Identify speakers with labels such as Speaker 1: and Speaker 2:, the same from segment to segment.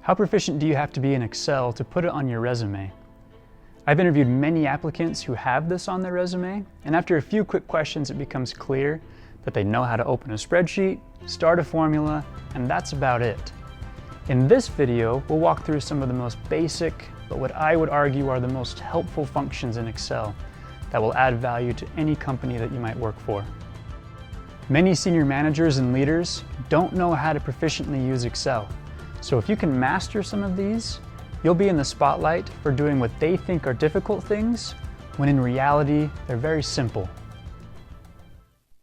Speaker 1: How proficient do you have to be in Excel to put it on your resume? I've interviewed many applicants who have this on their resume, and after a few quick questions it becomes clear that they know how to open a spreadsheet, start a formula, and that's about it. In this video, we'll walk through some of the most basic, but what I would argue are the most helpful functions in Excel that will add value to any company that you might work for. Many senior managers and leaders don't know how to proficiently use Excel. So if you can master some of these, you'll be in the spotlight for doing what they think are difficult things, when in reality, they're very simple.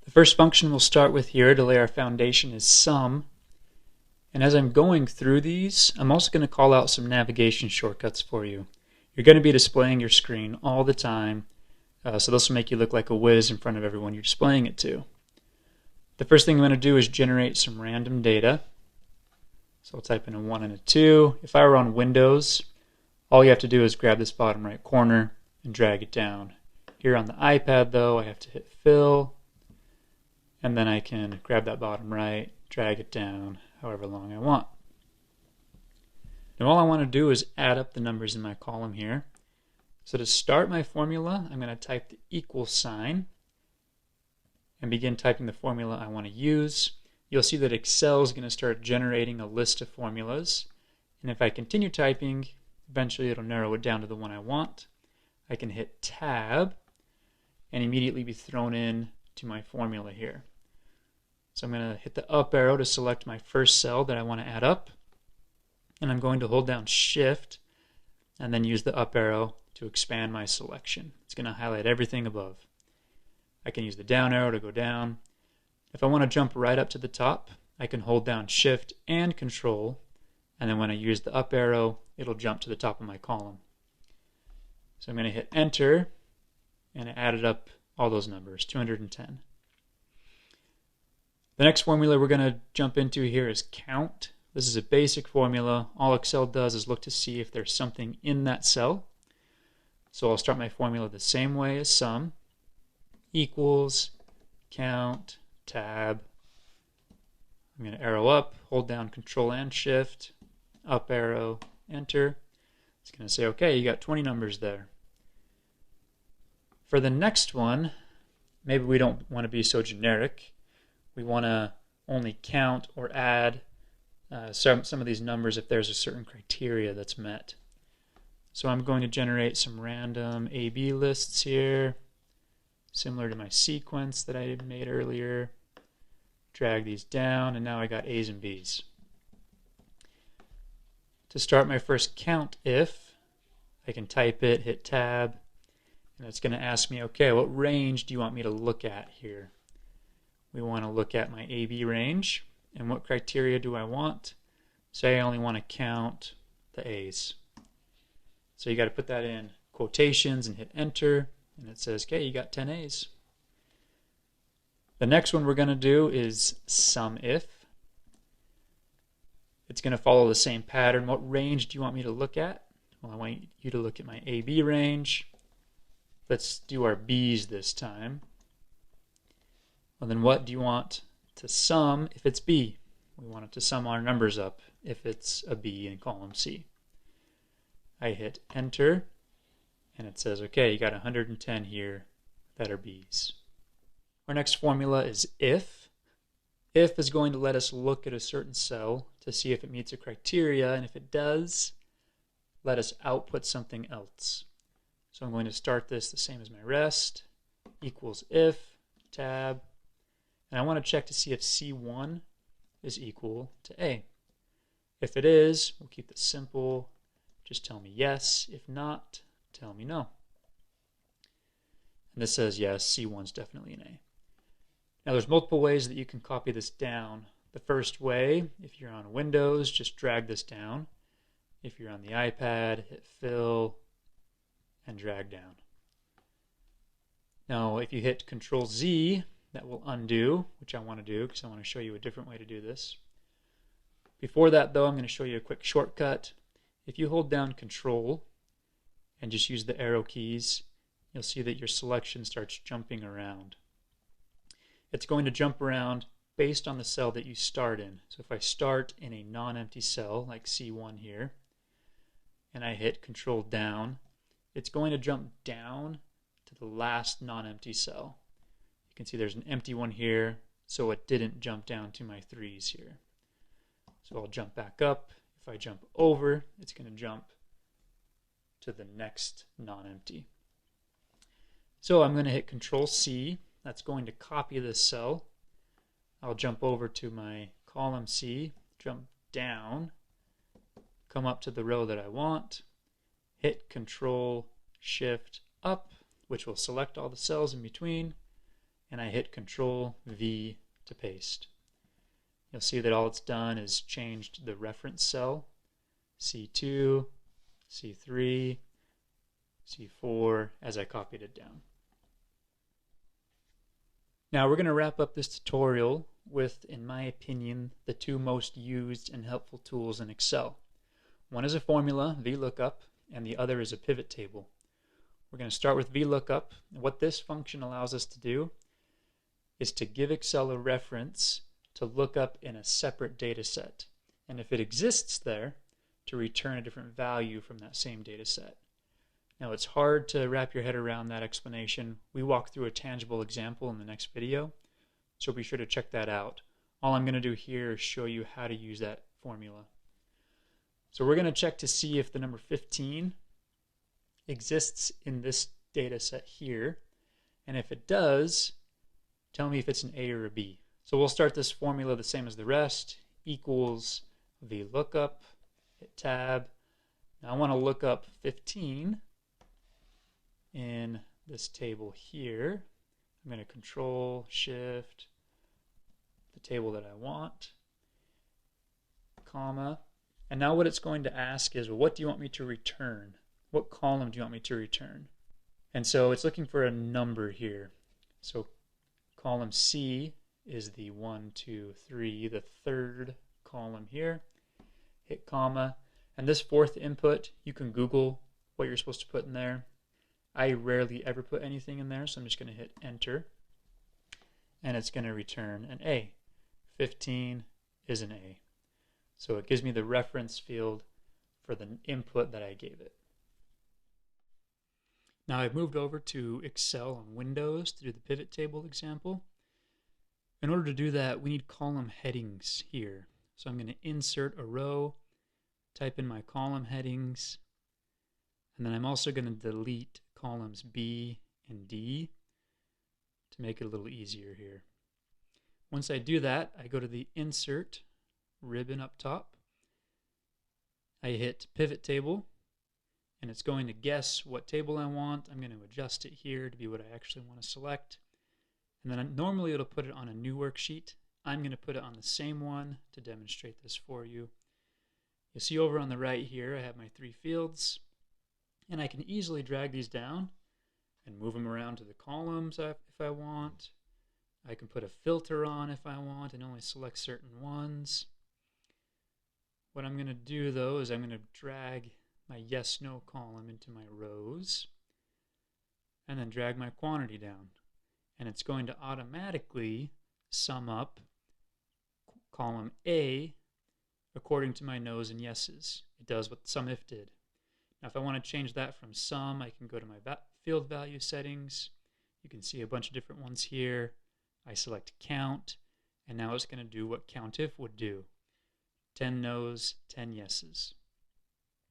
Speaker 1: The first function we'll start with here to lay our foundation is sum. And as I'm going through these, I'm also going to call out some navigation shortcuts for you. You're going to be displaying your screen all the time, so this will make you look like a whiz in front of everyone you're displaying it to. The first thing I'm going to do is generate some random data. So I'll type in a 1 and a 2. If I were on Windows, all you have to do is grab this bottom right corner and drag it down. Here on the iPad though, I have to hit fill, and then I can grab that bottom right, drag it down however long I want. Now all I want to do is add up the numbers in my column here. So to start my formula, I'm going to type the equal sign and begin typing the formula I want to use. You'll see that Excel is going to start generating a list of formulas, and if I continue typing, eventually it'll narrow it down to the one I want. I can hit Tab and immediately be thrown in to my formula here. So I'm going to hit the up arrow to select my first cell that I want to add up, and I'm going to hold down Shift and then use the up arrow to expand my selection. It's going to highlight everything above. I can use the down arrow to go down. If I want to jump right up to the top, I can hold down Shift and Control, and then when I use the up arrow, it'll jump to the top of my column. So I'm going to hit Enter, and it added up all those numbers, 210. The next formula we're going to jump into here is count. This is a basic formula. All Excel does is look to see if there's something in that cell. So I'll start my formula the same way as sum. Equals, count, tab. I'm going to arrow up, hold down Control and Shift, up arrow, enter. It's going to say, okay, you got 20 numbers there. For the next one, maybe we don't want to be so generic. We want to only count or add some of these numbers if there's a certain criteria that's met. So I'm going to generate some random A-B lists here, similar to my sequence that I made earlier. Drag these down, and now I got A's and B's. To start my first count if, I can type it, hit Tab, and it's going to ask me, okay, what range do you want me to look at here? We want to look at my AB range, and what criteria do I want? Say I only want to count the A's. So you got to put that in quotations and hit Enter, and it says, okay, you got 10 A's. The next one we're going to do is sum if. It's going to follow the same pattern. What range do you want me to look at? Well, I want you to look at my AB range. Let's do our B's this time. Well, then what do you want to sum if it's B? We want it to sum our numbers up if it's a B in column C. I hit Enter, and it says, okay, you got 110 here that are B's. Our next formula is if. If is going to let us look at a certain cell to see if it meets a criteria, and if it does, let us output something else. So I'm going to start this the same as my rest, equals if, tab, and I want to check to see if C1 is equal to A. If it is, we'll keep this simple. Just tell me yes. If not, tell me no. And this says yes, C1's definitely an A. Now there's multiple ways that you can copy this down. The first way, if you're on Windows, just drag this down. If you're on the iPad, hit fill and drag down. Now if you hit Control Z, that will undo, which I want to do because I want to show you a different way to do this. Before that though, I'm going to show you a quick shortcut. If you hold down Control and just use the arrow keys, you'll see that your selection starts jumping around. It's going to jump around based on the cell that you start in. So if I start in a non-empty cell like C1 here, and I hit Control down, it's going to jump down to the last non-empty cell. You can see there's an empty one here, so it didn't jump down to my 3s here. So I'll jump back up. If I jump over, it's going to jump to the next non-empty. So I'm going to hit Control C. That's going to copy this cell. I'll jump over to my column C, jump down, come up to the row that I want, hit Control Shift up, which will select all the cells in between, and I hit Control V to paste. You'll see that all it's done is changed the reference cell, C2, C3, C4, as I copied it down. Now we're going to wrap up this tutorial with, in my opinion, the two most used and helpful tools in Excel. One is a formula, Vlookup, and the other is a pivot table. We're going to start with Vlookup. What this function allows us to do is to give Excel a reference to look up in a separate data set. And if it exists there, to return a different value from that same data set. Now it's hard to wrap your head around that explanation. We walk through a tangible example in the next video, so be sure to check that out. All I'm going to do here is show you how to use that formula. So we're going to check to see if the number 15 exists in this data set here, and if it does, tell me if it's an A or a B. So we'll start this formula the same as the rest, equals Vlookup, hit tab. Now I want to look up 15 in this table here. I'm going to Control Shift the table that I want, comma, and now what it's going to ask is, well, what do you want me to return? What column do you want me to return? And so it's looking for a number here. So column C is the 1, 2, 3, the third column here. Hit comma, and this fourth input, you can Google what you're supposed to put in there. I rarely ever put anything in there, so I'm just going to hit enter, and it's going to return an A. 15 is an A. So it gives me the reference field for the input that I gave it. Now I've moved over to Excel on Windows to do the pivot table example. In order to do that, we need column headings here. So I'm going to insert a row, type in my column headings, and then I'm also going to delete columns B and D to make it a little easier here. Once I do that, I go to the Insert ribbon up top. I hit Pivot Table, and it's going to guess what table I want. I'm going to adjust it here to be what I actually want to select. And then normally it'll put it on a new worksheet. I'm going to put it on the same one to demonstrate this for you. You'll see over on the right here, I have my 3 fields, and I can easily drag these down and move them around to the columns if I want. I can put a filter on if I want and only select certain ones. What I'm going to do though is I'm going to drag my yes/no column into my rows and then drag my quantity down. And it's going to automatically sum up column A according to my no's and yeses. It does what SUMIF did. Now if I want to change that from sum, I can go to my field value settings. You can see a bunch of different ones here. I select count, and now it's going to do what COUNTIF would do. 10 no's, 10 yeses.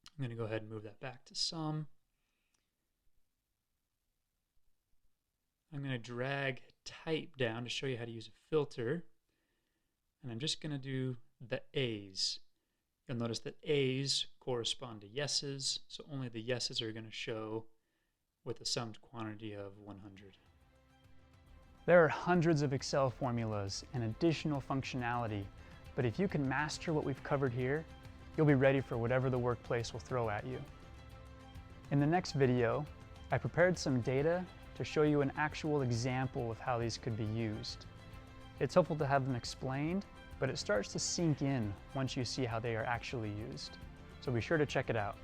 Speaker 1: I'm going to go ahead and move that back to sum. I'm going to drag type down to show you how to use a filter. And I'm just going to do the A's. You'll notice that A's correspond to yeses, so only the yeses are going to show with a summed quantity of 100.
Speaker 2: There are hundreds of Excel formulas and additional functionality, but if you can master what we've covered here, you'll be ready for whatever the workplace will throw at you. In the next video, I prepared some data to show you an actual example of how these could be used. It's helpful to have them explained, but it starts to sink in once you see how they are actually used. So be sure to check it out.